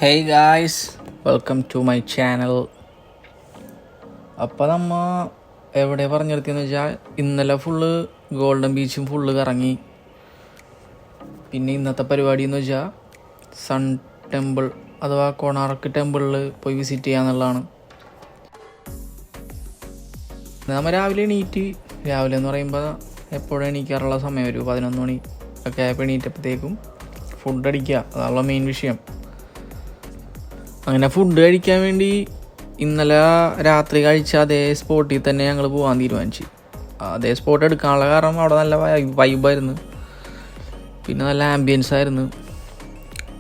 Hey guys, welcome to my channel. അപ്പോൾ നമ്മൾ എവിടെ പറഞ്ഞു നിർത്തിയെന്ന് വെച്ചാൽ ഇന്നലെ ഫുള്ള് ഗോൾഡൻ ബീച്ചും ഫുള്ള് കറങ്ങി. പിന്നെ ഇന്നത്തെ പരിപാടി എന്ന് വെച്ചാൽ സൺ ടെമ്പിൾ അഥവാ കൊണാർക്ക് ടെമ്പിളിൽ പോയി വിസിറ്റ് ചെയ്യാന്നുള്ളതാണ്. നമ്മൾ രാവിലെ എന്ന് പറയുമ്പോൾ എപ്പോഴും എണീക്കാറുള്ള സമയം ഒരു 11 മണി ഒക്കെ ആയപ്പോൾ എണീറ്റപ്പോഴത്തേക്കും ഫുഡ് അടിക്കുക, അതാണുള്ള മെയിൻ വിഷയം. അങ്ങനെ ഫുഡ് കഴിക്കാൻ വേണ്ടി ഇന്നലെ രാത്രി കഴിച്ച അതേ സ്പോട്ടിൽ തന്നെ ഞങ്ങൾ പോകാൻ തീരുമാനിച്ചു. അതേ സ്പോട്ട് എടുക്കാനുള്ള കാരണം അവിടെ നല്ല വൈബായിരുന്നു, പിന്നെ നല്ല ആംബിയൻസ് ആയിരുന്നു,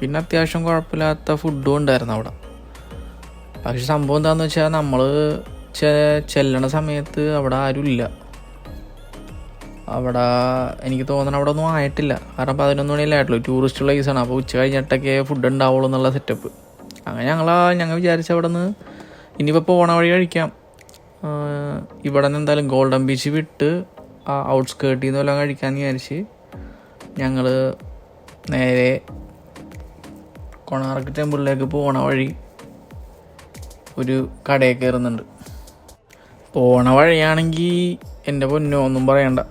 പിന്നെ അത്യാവശ്യം കുഴപ്പമില്ലാത്ത ഫുഡും ഉണ്ടായിരുന്നു അവിടെ. പക്ഷെ സംഭവം എന്താണെന്ന് വെച്ചാൽ നമ്മൾ ചെല്ലണ സമയത്ത് അവിടെ ആരുമില്ല. അവിടെ എനിക്ക് തോന്നണം അവിടെ ഒന്നും ആയിട്ടില്ല, കാരണം 11 മണിയല്ലേ ആയിട്ടുള്ളൂ. ടൂറിസ്റ്റ് പ്ലേസാണ്, അപ്പോൾ ഉച്ച കഴിഞ്ഞിട്ടൊക്കെ ഫുഡ് ഉണ്ടാവുള്ളൂ എന്നുള്ള സെറ്റപ്പ്. അങ്ങനെ ഞങ്ങൾ വിചാരിച്ച അവിടെ നിന്ന് ഇനിയിപ്പോൾ പോണ വഴി കഴിക്കാം. ഇവിടെ നിന്ന് എന്തായാലും ഗോൾഡൻ ബീച്ച് വിട്ട് ഔട്ട്സ്കേർട്ടിൽ നിന്ന് വല്ലതും കഴിക്കാമെന്ന് വിചാരിച്ച് ഞങ്ങൾ നേരെ കൊണാർക്ക് ടെമ്പിളിലേക്ക് പോണ വഴി ഒരു കടയിൽ കയറുന്നുണ്ട്. പോണ വഴിയാണെങ്കിൽ എൻ്റെ പൊന്നോ ഒന്നും പറയണ്ട,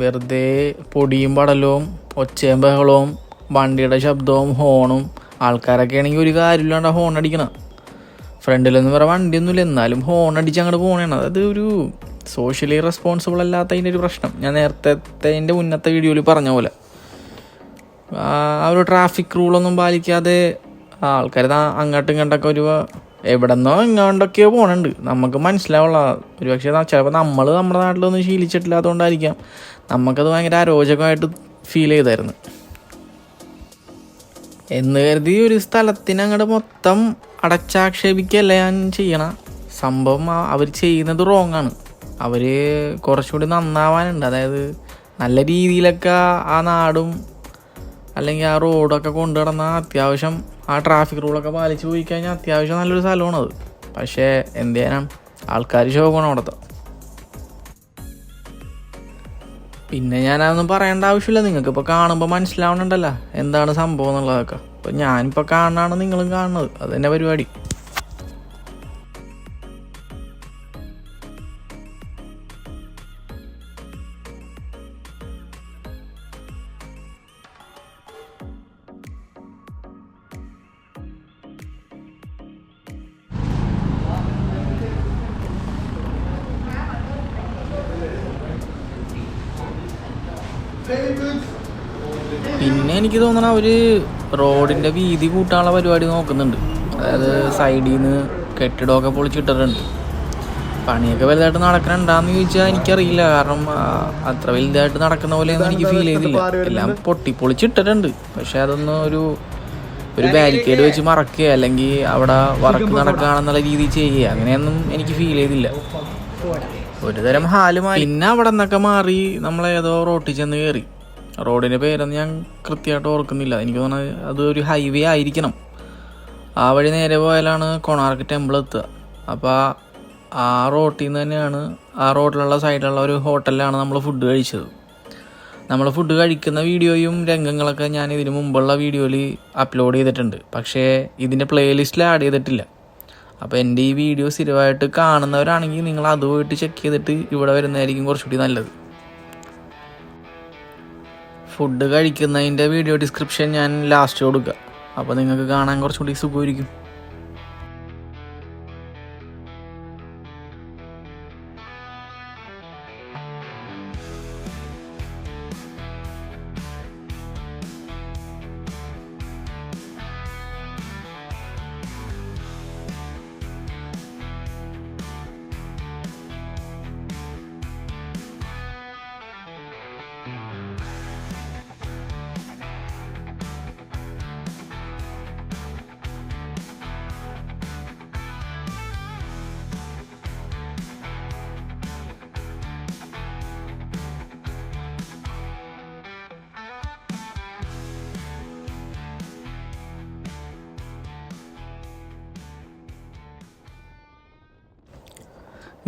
വെറുതെ പൊടിയും പടലവും ഒച്ചയും ബഹളവും വണ്ടിയുടെ ശബ്ദവും ഹോണും. ആൾക്കാരൊക്കെ ആണെങ്കിൽ ഒരു കാര്യമില്ലാണ്ട് ഹോൺ അടിക്കണം. ഫ്രണ്ടിലൊന്നും വേറെ വണ്ടിയൊന്നുമില്ല, എന്നാലും ഹോൺ അടിച്ച് അങ്ങോട്ട് പോകണേണ്. അത് ഒരു സോഷ്യലി റെസ്പോൺസിബിൾ അല്ലാത്തതിൻ്റെ ഒരു പ്രശ്നം. ഞാൻ എൻ്റെ മുന്നത്തെ വീഡിയോയിൽ പറഞ്ഞ പോലെ ആ ഒരു ട്രാഫിക് റൂളൊന്നും പാലിക്കാതെ ആൾക്കാർ അങ്ങോട്ടും ഇങ്ങോട്ടൊക്കെ ഒരു എവിടെ നിന്നോ ഇങ്ങോട്ടൊക്കെയോ പോകണുണ്ട്. നമുക്ക് മനസ്സിലാവുള്ള ഒരു പക്ഷേ ചിലപ്പോൾ നമ്മുടെ നാട്ടിലൊന്നും ശീലിച്ചിട്ടില്ലാത്തതുകൊണ്ടായിരിക്കാം നമുക്കത് ഭയങ്കര അരോചകമായിട്ട് ഫീൽ ചെയ്തായിരുന്നു. എന്ന് കരുതി ഒരു സ്ഥലത്തിന് അങ്ങോട്ട് മൊത്തം അടച്ചാക്ഷേപിക്കുകയല്ല ഞാൻ ചെയ്യണ. സംഭവം അവർ ചെയ്യുന്നത് റോങ് ആണ്. അവർ കുറച്ചുകൂടി നന്നാവാനുണ്ട്. അതായത് നല്ല രീതിയിലൊക്കെ ആ നാടും അല്ലെങ്കിൽ ആ റോഡൊക്കെ കൊണ്ടു നടന്നാൽ അത്യാവശ്യം ആ ട്രാഫിക് റൂളൊക്കെ പാലിച്ച് പോയി കഴിഞ്ഞാൽ അത്യാവശ്യം നല്ലൊരു സ്ഥലമാണത്. പക്ഷേ എന്ത് ചെയ്യാനാണ്, ആൾക്കാർ ശോകമാണ് അവിടുത്തെ. പിന്നെ ഞാനതൊന്നും പറയേണ്ട ആവശ്യമില്ല, നിങ്ങൾക്കിപ്പോൾ കാണുമ്പോൾ മനസ്സിലാവണുണ്ടല്ലോ എന്താണ് സംഭവം എന്നുള്ളതൊക്കെ. ഇപ്പം ഞാനിപ്പോൾ കാണാനാണ് നിങ്ങളും കാണുന്നത്, അത് തന്നെ പരിപാടി. പിന്നെ എനിക്ക് തോന്നണം അവർ റോഡിൻ്റെ വീതി കൂട്ടാനുള്ള പരിപാടി നോക്കുന്നുണ്ട്. അതായത് സൈഡിൽ നിന്ന് കെട്ടിടമൊക്കെ പൊളിച്ചിട്ടിട്ടുണ്ട്. പണിയൊക്കെ വലുതായിട്ട് നടക്കണുണ്ടാന്ന് ചോദിച്ചാൽ എനിക്കറിയില്ല, കാരണം അത്ര വലുതായിട്ട് നടക്കുന്ന പോലെയൊന്നും എനിക്ക് ഫീൽ ചെയ്തില്ല. എല്ലാം പൊളിച്ചിട്ടിട്ടുണ്ട്, പക്ഷെ അതൊന്നും ഒരു ബാരിക്കേഡ് വെച്ച് മറക്കുക അല്ലെങ്കിൽ അവിടെ വർക്ക് നടക്കുകയാണെന്നുള്ള രീതിയിൽ ചെയ്യുക അങ്ങനെയൊന്നും എനിക്ക് ഫീൽ ചെയ്തില്ല. ഒരു തരം ഹാലുമായി. പിന്നെ അവിടെ നിന്നൊക്കെ മാറി നമ്മളേതോ റോട്ടിൽ ചെന്ന് കയറി. റോഡിൻ്റെ പേരൊന്നും ഞാൻ കൃത്യമായിട്ട് ഓർക്കുന്നില്ല, എനിക്ക് തോന്നുന്നത് അത് ഒരു ഹൈവേ ആയിരിക്കണം. ആ വഴി നേരെ പോയാലാണ് കൊണാർക്ക് ടെമ്പിൾ എത്തുക. അപ്പോൾ ആ റോട്ടിൽ നിന്ന് തന്നെയാണ്, ആ റോഡിലുള്ള സൈഡിലുള്ള ഒരു ഹോട്ടലിലാണ് നമ്മൾ ഫുഡ് കഴിച്ചത്. നമ്മൾ ഫുഡ് കഴിക്കുന്ന വീഡിയോയും രംഗങ്ങളൊക്കെ ഞാൻ ഇതിന് മുമ്പുള്ള വീഡിയോയിൽ അപ്ലോഡ് ചെയ്തിട്ടുണ്ട്, പക്ഷേ ഇതിൻ്റെ പ്ലേലിസ്റ്റിൽ ആഡ് ചെയ്തിട്ടില്ല. അപ്പോൾ എൻ്റെ ഈ വീഡിയോ സ്ഥിരമായിട്ട് കാണുന്നവരാണെങ്കിൽ നിങ്ങൾ അത് പോയിട്ട് ചെക്ക് ചെയ്തിട്ട് ഇവിടെ വരുന്നതായിരിക്കും കുറച്ചുകൂടി നല്ലത്. ഫുഡ് കഴിക്കുന്നതിൻ്റെ വീഡിയോ ഡിസ്ക്രിപ്ഷൻ ഞാൻ ലാസ്റ്റ് കൊടുക്കുക, അപ്പോൾ നിങ്ങൾക്ക് കാണാൻ കുറച്ചുകൂടി സുഖമായിരിക്കും.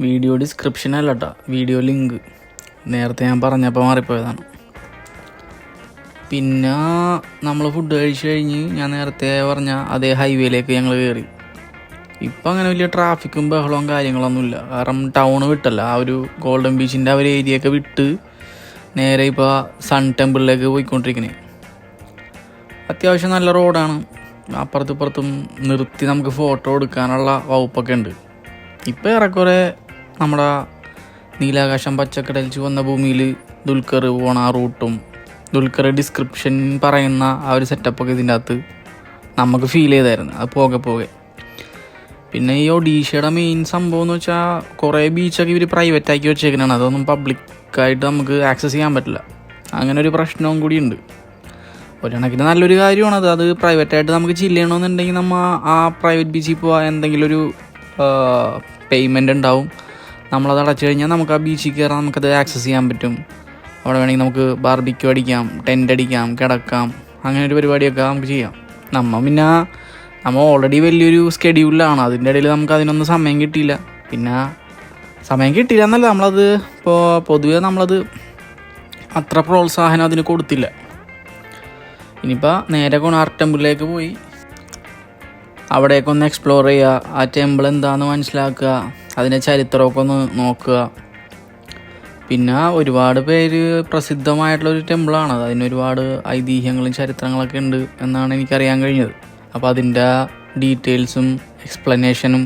വീഡിയോ ഡിസ്ക്രിപ്ഷൻ അല്ല കേട്ടോ, വീഡിയോ ലിങ്ക് നേരത്തെ ഞാൻ പറഞ്ഞപ്പോൾ മാറിപ്പോയതാണ്. പിന്നെ നമ്മൾ ഫുഡ് കഴിച്ച് കഴിഞ്ഞ് ഞാൻ നേരത്തെ പറഞ്ഞ അതേ ഹൈവേയിലേക്ക് ഞങ്ങൾ കയറി. ഇപ്പം അങ്ങനെ വലിയ ട്രാഫിക്കും ബഹളവും കാര്യങ്ങളൊന്നുമില്ല. കാരണം ടൗണ് വിട്ടല്ല, ആ ഒരു ഗോൾഡൻ ബീച്ചിൻ്റെ ആ ഒരു ഏരിയയൊക്കെ വിട്ട് നേരെ ഇപ്പോൾ സൺ ടെമ്പിളിലേക്ക് പോയിക്കൊണ്ടിരിക്കുന്നത്. അത്യാവശ്യം നല്ല റോഡാണ്. അപ്പുറത്തും നിർത്തി നമുക്ക് ഫോട്ടോ എടുക്കാനുള്ള വകുപ്പൊക്കെ ഉണ്ട്. ഇപ്പോൾ ഏറെക്കുറെ നമ്മുടെ നീലാകാശം പച്ചക്കടൽ ചുവന്ന ഭൂമിയിൽ ദുൽഖർ പോണ ആ റൂട്ടും ദുൽഖർ ഡിസ്ക്രിപ്ഷൻ പറയുന്ന ആ ഒരു സെറ്റപ്പൊക്കെ ഇതിൻ്റെ അകത്ത് നമുക്ക് ഫീൽ ചെയ്തായിരുന്നു. അത് പോകെ പിന്നെ ഈ ഒഡീഷയുടെ മെയിൻ സംഭവം എന്ന് വെച്ചാൽ കുറേ ബീച്ചൊക്കെ ഇവർ പ്രൈവറ്റാക്കി വെച്ചേക്കുന്നതാണ്. അതൊന്നും പബ്ലിക്കായിട്ട് നമുക്ക് ആക്സസ് ചെയ്യാൻ പറ്റില്ല. അങ്ങനെ ഒരു പ്രശ്നവും കൂടിയുണ്ട്. ഒരു കണക്കിന് നല്ലൊരു കാര്യമാണത്. അത് പ്രൈവറ്റായിട്ട് നമുക്ക് ചില്ല് ചെയ്യണമെന്നുണ്ടെങ്കിൽ നമ്മൾ ആ പ്രൈവറ്റ് ബീച്ചിൽ പോകാൻ എന്തെങ്കിലും ഒരു പേയ്മെൻ്റ് ഉണ്ടാവും. നമ്മളത് അടച്ചു കഴിഞ്ഞാൽ നമുക്ക് ആ ബീച്ചിൽ കയറാൻ നമുക്കത് ആക്സസ് ചെയ്യാൻ പറ്റും. അവിടെ വേണമെങ്കിൽ നമുക്ക് ബാർബിക്യൂ അടിക്കാം, ടെൻ്റ് അടിക്കാം, കിടക്കാം, അങ്ങനെ ഒരു പരിപാടിയൊക്കെ നമുക്ക് ചെയ്യാം. നമ്മൾ ഓൾറെഡി വലിയൊരു സ്കെഡ്യൂളിലാണ്. അതിൻ്റെ ഇടയിൽ നമുക്ക് അതിനൊന്നും സമയം കിട്ടിയില്ല. പിന്നെ സമയം കിട്ടിയില്ല എന്നല്ല, നമ്മളത് ഇപ്പോൾ പൊതുവേ നമ്മളത് അത്ര പ്രോത്സാഹനം അതിന് കൊടുത്തില്ല. ഇനിയിപ്പോൾ നേരെ കൊണാർക്ക് ടെമ്പിളിലേക്ക് പോയി അവിടേക്കൊന്ന് എക്സ്പ്ലോർ ചെയ്യുക, ആ ടെമ്പിൾ എന്താണെന്ന് മനസ്സിലാക്കുക, അതിൻ്റെ ചരിത്രമൊക്കെ ഒന്ന് നോക്കുക. പിന്നെ ഒരുപാട് പേര് പ്രസിദ്ധമായിട്ടുള്ളൊരു ടെമ്പിളാണ്. അതിനൊരുപാട് ഐതിഹ്യങ്ങളും ചരിത്രങ്ങളൊക്കെ ഉണ്ട് എന്നാണ് എനിക്കറിയാൻ കഴിഞ്ഞത്. അപ്പോൾ അതിൻ്റെ ഡീറ്റെയിൽസും എക്സ്പ്ലനേഷനും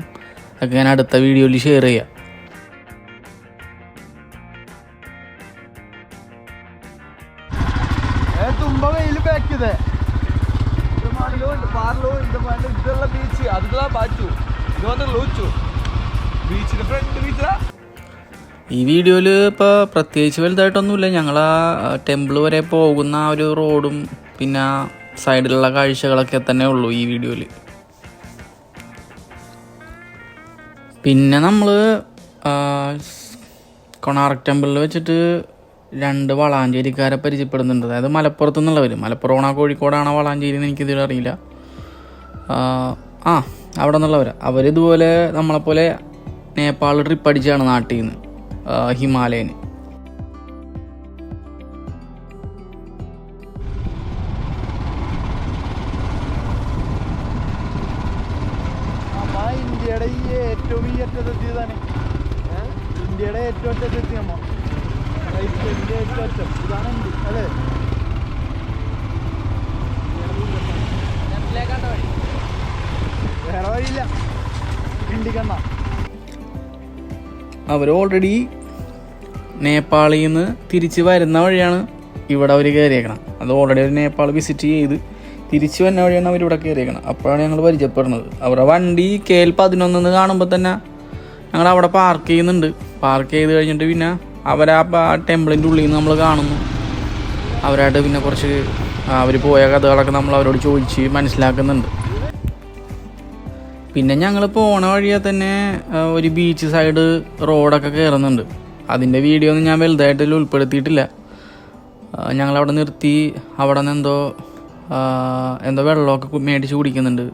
ഒക്കെ ഞാൻ അടുത്ത വീഡിയോയിൽ ഷെയർ ചെയ്യാം. ഈ വീഡിയോയിൽ ഇപ്പോൾ പ്രത്യേകിച്ച് വലുതായിട്ടൊന്നുമില്ല. ഞങ്ങൾ ആ ടെമ്പിൾ വരെ പോകുന്ന ആ ഒരു റോഡും പിന്നെ സൈഡിലുള്ള കാഴ്ചകളൊക്കെ തന്നെ ഉള്ളൂ ഈ വീഡിയോയിൽ. പിന്നെ നമ്മൾ കൊണാർക്ക് ടെമ്പിളിൽ വെച്ചിട്ട് 2 വളാഞ്ചേരിക്കാരെ പരിചയപ്പെടുന്നുണ്ട്. അതായത് മലപ്പുറത്തു നിന്നുള്ളവർ. മലപ്പുറമാണോ കോഴിക്കോടാണോ വളാഞ്ചേരി എന്ന് എനിക്കിതിൽ അറിയില്ല. അവിടെ നിന്നുള്ളവർ. അവരിതുപോലെ നമ്മളെപ്പോലെ നേപ്പാൾ ട്രിപ്പ് അടിച്ചാണ് നാട്ടിൽ നിന്ന് ഹിമാലയന്. ഇന്ത്യയുടെ ഈ ഏറ്റവും ഈ അറ്റത്തെത്തിയതാണ്. ഇന്ത്യയുടെ ഏറ്റവും അറ്റത്തെത്തി അമ്മ. ഏറ്റവും അറ്റം ഇതാണ് ഇന്ത്യ അല്ലേ? വേറെ വഴിയില്ല. ഇന്ത്യക്കണ്ണ അവർ ഓൾറെഡി നേപ്പാളിൽ നിന്ന് തിരിച്ച് വരുന്ന വഴിയാണ് ഇവിടെ അവർ കയറിയേക്കണം. അത് ഓൾറെഡി ഒരു നേപ്പാൾ വിസിറ്റ് ചെയ്ത് തിരിച്ച് വരുന്ന വഴിയാണ് അവരിവിടെ കയറിയേക്കണം. അപ്പോഴാണ് ഞങ്ങൾ പരിചയപ്പെടുന്നത്. അവരുടെ വണ്ടി KL11 കാണുമ്പോൾ തന്നെ ഞങ്ങൾ അവിടെ പാർക്ക് ചെയ്യുന്നുണ്ട്. പാർക്ക് ചെയ്ത് കഴിഞ്ഞിട്ട് പിന്നെ ആ ടെമ്പിളിൻ്റെ ഉള്ളിൽ നിന്ന് നമ്മൾ കാണുന്നു. അവരായിട്ട് പിന്നെ കുറച്ച് അവർ പോയ കഥകളൊക്കെ നമ്മൾ അവരോട് ചോദിച്ച് മനസ്സിലാക്കുന്നുണ്ട്. പിന്നെ ഞങ്ങൾ പോണ വഴിയാൽ തന്നെ ഒരു ബീച്ച് സൈഡ് റോഡൊക്കെ കയറുന്നുണ്ട്. അതിൻ്റെ വീഡിയോ ഒന്നും ഞാൻ വലുതായിട്ട് ഉൾപ്പെടുത്തിയിട്ടില്ല. ഞങ്ങളവിടെ നിർത്തി അവിടെ നിന്ന് എന്തോ വെള്ളമൊക്കെ മേടിച്ച് കുടിക്കുന്നുണ്ട്.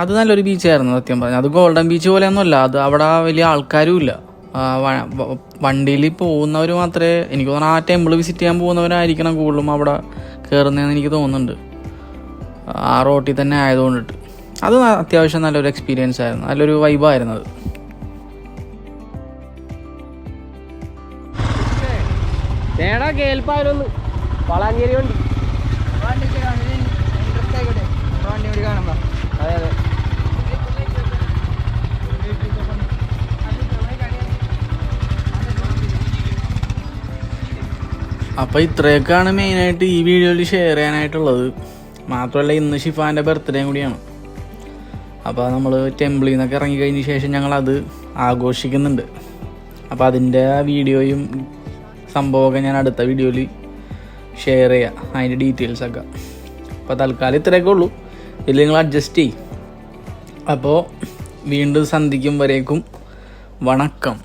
അത് നല്ലൊരു ബീച്ചായിരുന്നു സത്യം പറഞ്ഞാൽ. അത് ഗോൾഡൻ ബീച്ച് പോലെയൊന്നുമല്ല. അത് അവിടെ വലിയ ആൾക്കാരും ഇല്ല. വണ്ടിയിൽ പോകുന്നവർ മാത്രമേ, എനിക്ക് തോന്നുന്നു ആ ടെമ്പിൾ വിസിറ്റ് ചെയ്യാൻ പോകുന്നവരായിരിക്കണം കൂടുതലും അവിടെ കയറുന്നതെന്ന് എനിക്ക് തോന്നുന്നുണ്ട്. ആ റോട്ടിൽ തന്നെ ആയതുകൊണ്ടിട്ട് അത് അത്യാവശ്യം നല്ലൊരു എക്സ്പീരിയൻസ് ആയിരുന്നു, നല്ലൊരു വൈബായിരുന്നു അത്. വളാഞ്ചേരി വണ്ടി കാണുമ്പോ അതെ അതെ. അപ്പോൾ ഇത്രയൊക്കെയാണ് മെയിനായിട്ട് ഈ വീഡിയോയിൽ ഷെയർ ചെയ്യാനായിട്ടുള്ളത്. മാത്രമല്ല ഇന്ന് ഷിഫാൻ്റെ ബർത്ത്ഡേയും കൂടിയാണ്. അപ്പോൾ നമ്മൾ ടെമ്പിളിൽ നിന്നൊക്കെ ഇറങ്ങിക്കഴിഞ്ഞ ശേഷം ഞങ്ങളത് ആഘോഷിക്കുന്നുണ്ട്. അപ്പോൾ അതിൻ്റെ വീഡിയോയും സംഭവമൊക്കെ ഞാൻ അടുത്ത വീഡിയോയിൽ ഷെയർ ചെയ്യാം, അതിൻ്റെ ഡീറ്റെയിൽസൊക്കെ. അപ്പോൾ തൽക്കാലം ഇത്രയൊക്കെ ഉള്ളൂ. ഇതിൽ നിങ്ങൾ അഡ്ജസ്റ്റ് ചെയ്യും. അപ്പോൾ വീണ്ടും സന്ധിക്കും വരേക്കും വണക്കം.